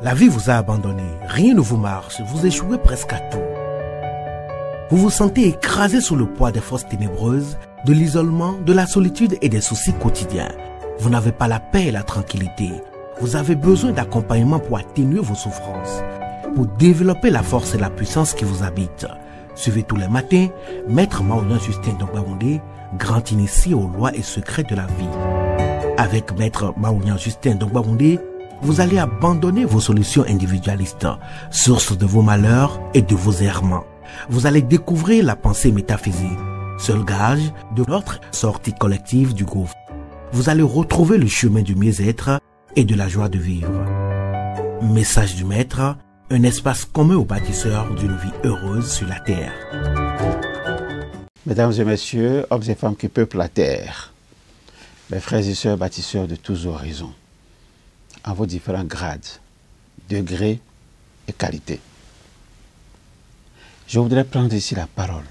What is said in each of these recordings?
La vie vous a abandonné, rien ne vous marche, vous échouez presque à tout. Vous vous sentez écrasé sous le poids des forces ténébreuses, de l'isolement, de la solitude et des soucis quotidiens. Vous n'avez pas la paix et la tranquillité. Vous avez besoin d'accompagnement pour atténuer vos souffrances, pour développer la force et la puissance qui vous habitent. Suivez tous les matins Maître Maoulian Justin Dongbaoundé, grand initié aux lois et secrets de la vie. Avec Maître Maoulian Justin Dongbaoundé, vous allez abandonner vos solutions individualistes, source de vos malheurs et de vos errements. Vous allez découvrir la pensée métaphysique, seul gage de notre sortie collective du gouffre. Vous allez retrouver le chemin du mieux-être et de la joie de vivre. Message du Maître, un espace commun aux bâtisseurs d'une vie heureuse sur la terre. Mesdames et messieurs, hommes et femmes qui peuplent la terre, mes frères et sœurs bâtisseurs de tous horizons, en vos différents grades, degrés et qualités. Je voudrais prendre ici la parole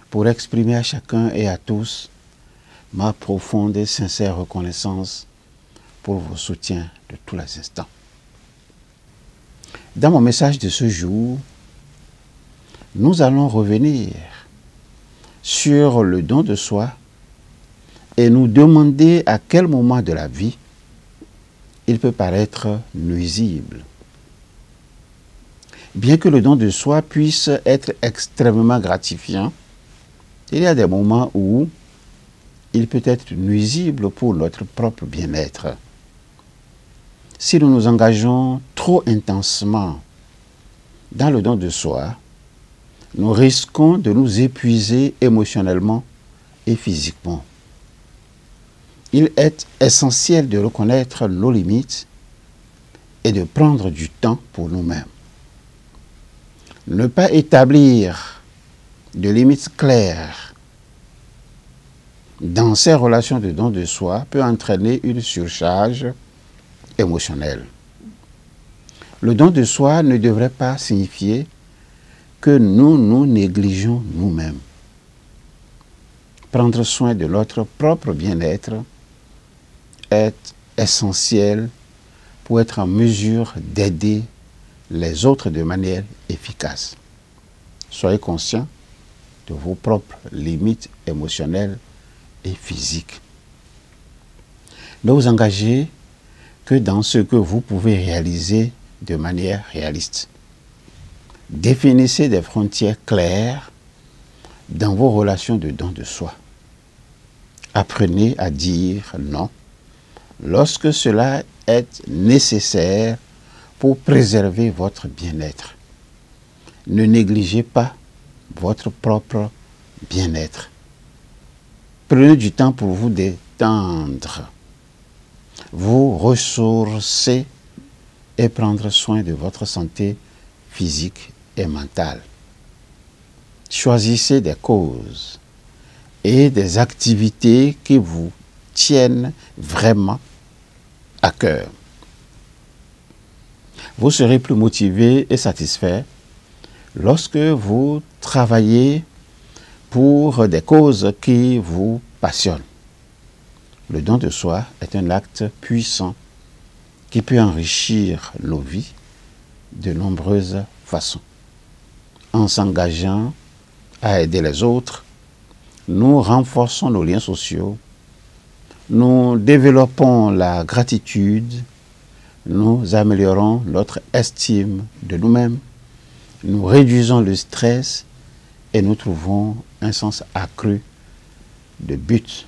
pour exprimer à chacun et à tous ma profonde et sincère reconnaissance pour vos soutiens de tous les instants. Dans mon message de ce jour, nous allons revenir sur le don de soi et nous demander à quel moment de la vie il peut paraître nuisible. Bien que le don de soi puisse être extrêmement gratifiant, il y a des moments où il peut être nuisible pour notre propre bien-être. Si nous nous engageons trop intensément dans le don de soi, nous risquons de nous épuiser émotionnellement et physiquement. Il est essentiel de reconnaître nos limites et de prendre du temps pour nous-mêmes. Ne pas établir de limites claires dans ces relations de don de soi peut entraîner une surcharge émotionnelle. Le don de soi ne devrait pas signifier que nous nous négligeons nous-mêmes. Prendre soin de notre propre bien-être est essentiel pour être en mesure d'aider les autres de manière efficace. Soyez conscients de vos propres limites émotionnelles et physiques. Ne vous engagez que dans ce que vous pouvez réaliser de manière réaliste. Définissez des frontières claires dans vos relations de don de soi. Apprenez à dire non lorsque cela est nécessaire pour préserver votre bien-être. Ne négligez pas votre propre bien-être. Prenez du temps pour vous détendre, vous ressourcer et prendre soin de votre santé physique et mentale. Choisissez des causes et des activités qui vous tiennent vraiment à cœur. Vous serez plus motivé et satisfait lorsque vous travaillez pour des causes qui vous passionnent. Le don de soi est un acte puissant qui peut enrichir nos vies de nombreuses façons. En s'engageant à aider les autres, nous renforçons nos liens sociaux, nous développons la gratitude, nous améliorons notre estime de nous-mêmes, nous réduisons le stress et nous trouvons un sens accru de but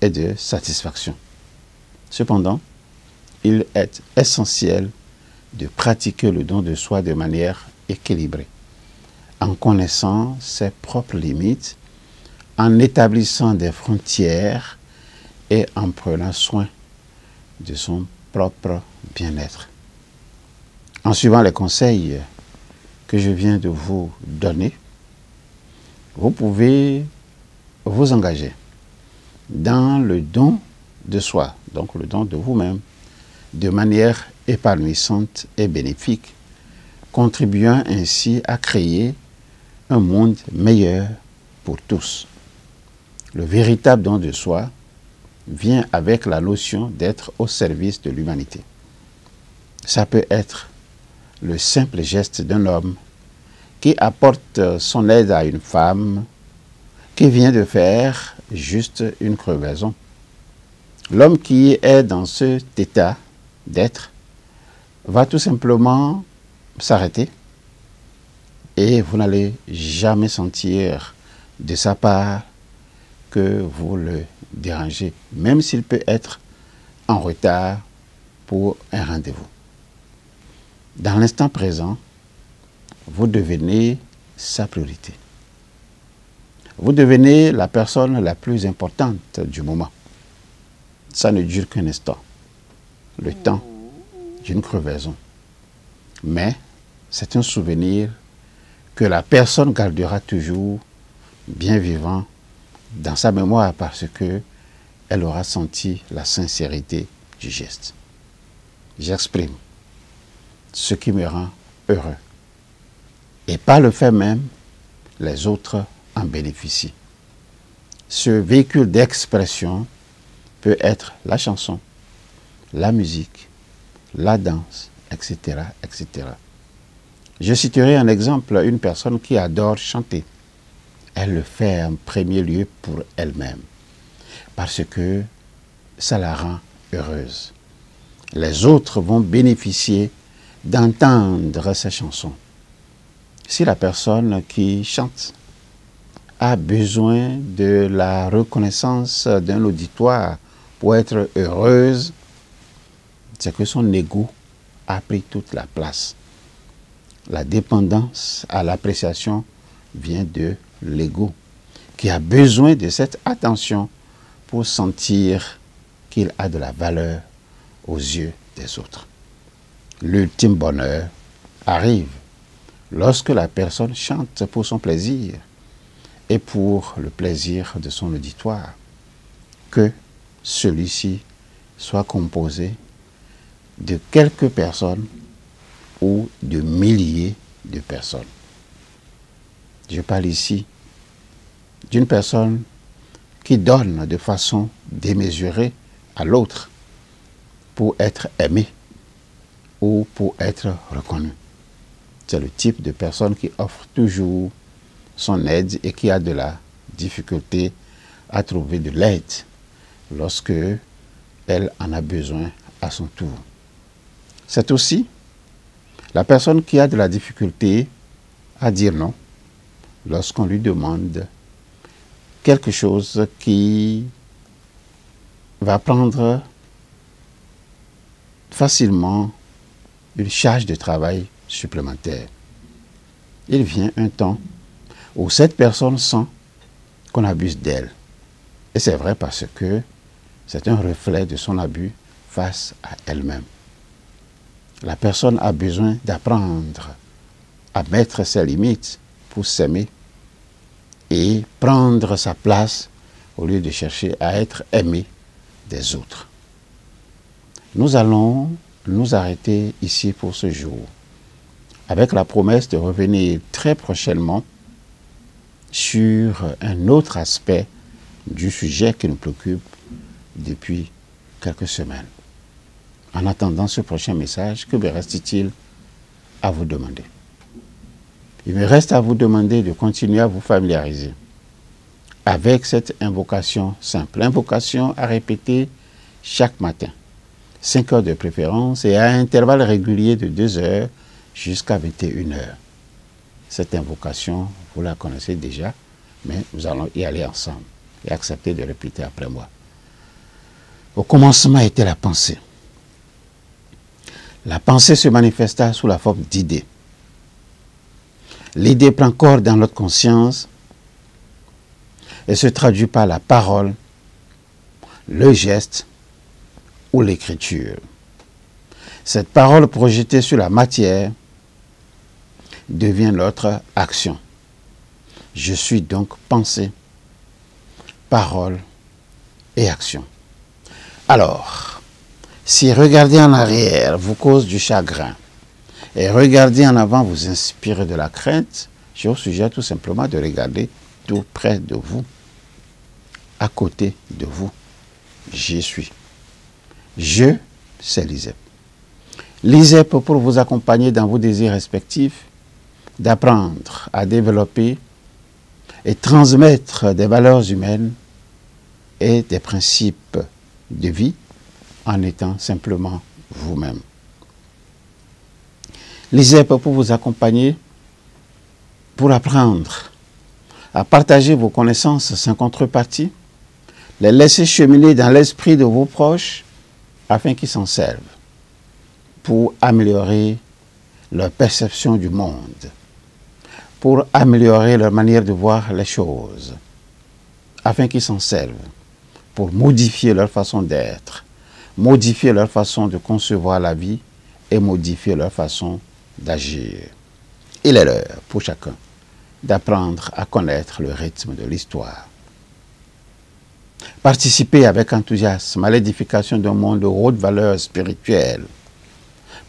et de satisfaction. Cependant, il est essentiel de pratiquer le don de soi de manière équilibrée, en connaissant ses propres limites, en établissant des frontières et en prenant soin de son propre bien-être. En suivant les conseils que je viens de vous donner, vous pouvez vous engager dans le don de soi, donc le don de vous-même, de manière épanouissante et bénéfique, contribuant ainsi à créer un monde meilleur pour tous. Le véritable don de soi vient avec la notion d'être au service de l'humanité. Ça peut être le simple geste d'un homme qui apporte son aide à une femme qui vient de faire juste une crevaison. L'homme qui est dans cet état d'être va tout simplement s'arrêter et vous n'allez jamais sentir de sa part que vous le dérangez, même s'il peut être en retard pour un rendez-vous. Dans l'instant présent, vous devenez sa priorité. Vous devenez la personne la plus importante du moment. Ça ne dure qu'un instant, le temps d'une crevaison. Mais c'est un souvenir que la personne gardera toujours bien vivant dans sa mémoire parce que elle aura senti la sincérité du geste. J'exprime ce qui me rend heureux. Et par le fait même, les autres en bénéficient. Ce véhicule d'expression peut être la chanson, la musique, la danse, etc., etc. Je citerai un exemple, une personne qui adore chanter. Elle le fait en premier lieu pour elle-même, parce que ça la rend heureuse. Les autres vont bénéficier d'entendre ces chansons. Si la personne qui chante a besoin de la reconnaissance d'un auditoire pour être heureuse, c'est que son ego a pris toute la place. La dépendance à l'appréciation vient de l'ego, qui a besoin de cette attention pour sentir qu'il a de la valeur aux yeux des autres. L'ultime bonheur arrive lorsque la personne chante pour son plaisir et pour le plaisir de son auditoire, que celui-ci soit composé de quelques personnes ou de milliers de personnes. Je parle ici d'une personne qui donne de façon démesurée à l'autre pour être aimée ou pour être reconnue. C'est le type de personne qui offre toujours son aide et qui a de la difficulté à trouver de l'aide lorsque elle en a besoin à son tour. C'est aussi la personne qui a de la difficulté à dire non lorsqu'on lui demande quelque chose qui va prendre facilement une charge de travail supplémentaire. Il vient un temps où cette personne sent qu'on abuse d'elle. Et c'est vrai parce que c'est un reflet de son abus face à elle-même. La personne a besoin d'apprendre à mettre ses limites pour s'aimer et prendre sa place au lieu de chercher à être aimé des autres. Nous allons nous arrêter ici pour ce jour, avec la promesse de revenir très prochainement sur un autre aspect du sujet qui nous préoccupe depuis quelques semaines. En attendant ce prochain message, que me reste-t-il à vous demander? Il me reste à vous demander de continuer à vous familiariser avec cette invocation simple. Invocation à répéter chaque matin, 5 heures de préférence et à intervalles réguliers de 2 heures jusqu'à 21 heures. Cette invocation, vous la connaissez déjà, mais nous allons y aller ensemble et accepter de répéter après moi. Au commencement était la pensée. La pensée se manifesta sous la forme d'idées. L'idée prend corps dans notre conscience et se traduit par la parole, le geste ou l'écriture. Cette parole projetée sur la matière devient notre action. Je suis donc pensée, parole et action. Alors, si regarder en arrière vous cause du chagrin et regarder en avant vous inspire de la crainte, je vous suggère tout simplement de regarder tout près de vous, à côté de vous. J'y suis. Je, c'est Lisette. L'ISEP pour vous accompagner dans vos désirs respectifs, d'apprendre à développer et transmettre des valeurs humaines et des principes de vie en étant simplement vous-même. L'ISEP pour vous accompagner, pour apprendre à partager vos connaissances sans contrepartie, les laisser cheminer dans l'esprit de vos proches afin qu'ils s'en servent pour améliorer leur perception du monde, pour améliorer leur manière de voir les choses, afin qu'ils s'en servent pour modifier leur façon d'être, modifier leur façon de concevoir la vie et modifier leur façon d'agir. Il est l'heure pour chacun d'apprendre à connaître le rythme de l'histoire. Participer avec enthousiasme à l'édification d'un monde de haute valeur spirituelle.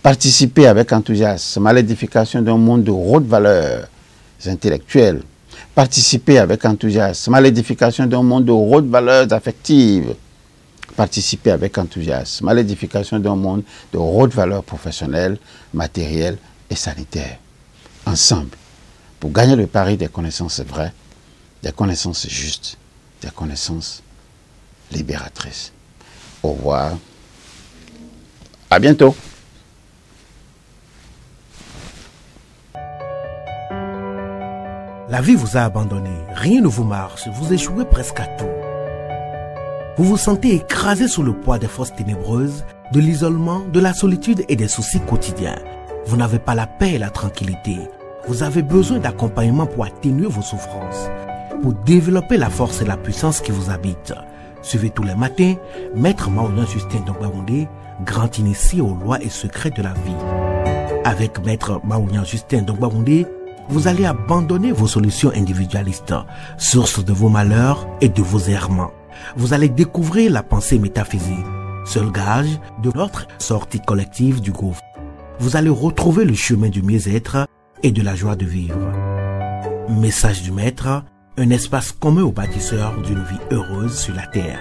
Participer avec enthousiasme à l'édification d'un monde de haute valeur intellectuelle. Participer avec enthousiasme à l'édification d'un monde de haute valeur affective. Participer avec enthousiasme à l'édification d'un monde de haute valeur professionnelle, matérielle et sanitaire. Ensemble, pour gagner le pari des connaissances vraies, des connaissances justes, des connaissances libératrices. Au revoir. À bientôt. La vie vous a abandonné, rien ne vous marche, vous échouez presque à tout. Vous vous sentez écrasé sous le poids des forces ténébreuses, de l'isolement, de la solitude et des soucis quotidiens. Vous n'avez pas la paix et la tranquillité. Vous avez besoin d'accompagnement pour atténuer vos souffrances, pour développer la force et la puissance qui vous habitent. Suivez tous les matins Maître Maouyan Justin Dongbaoundé, grand initié aux lois et secrets de la vie. Avec Maître Maouyan Justin Dongbaoundé, vous allez abandonner vos solutions individualistes, source de vos malheurs et de vos errements. Vous allez découvrir la pensée métaphysique, seul gage de notre sortie collective du gouffre. Vous allez retrouver le chemin du mieux-être et de la joie de vivre. Message du Maître, un espace commun aux bâtisseurs d'une vie heureuse sur la terre.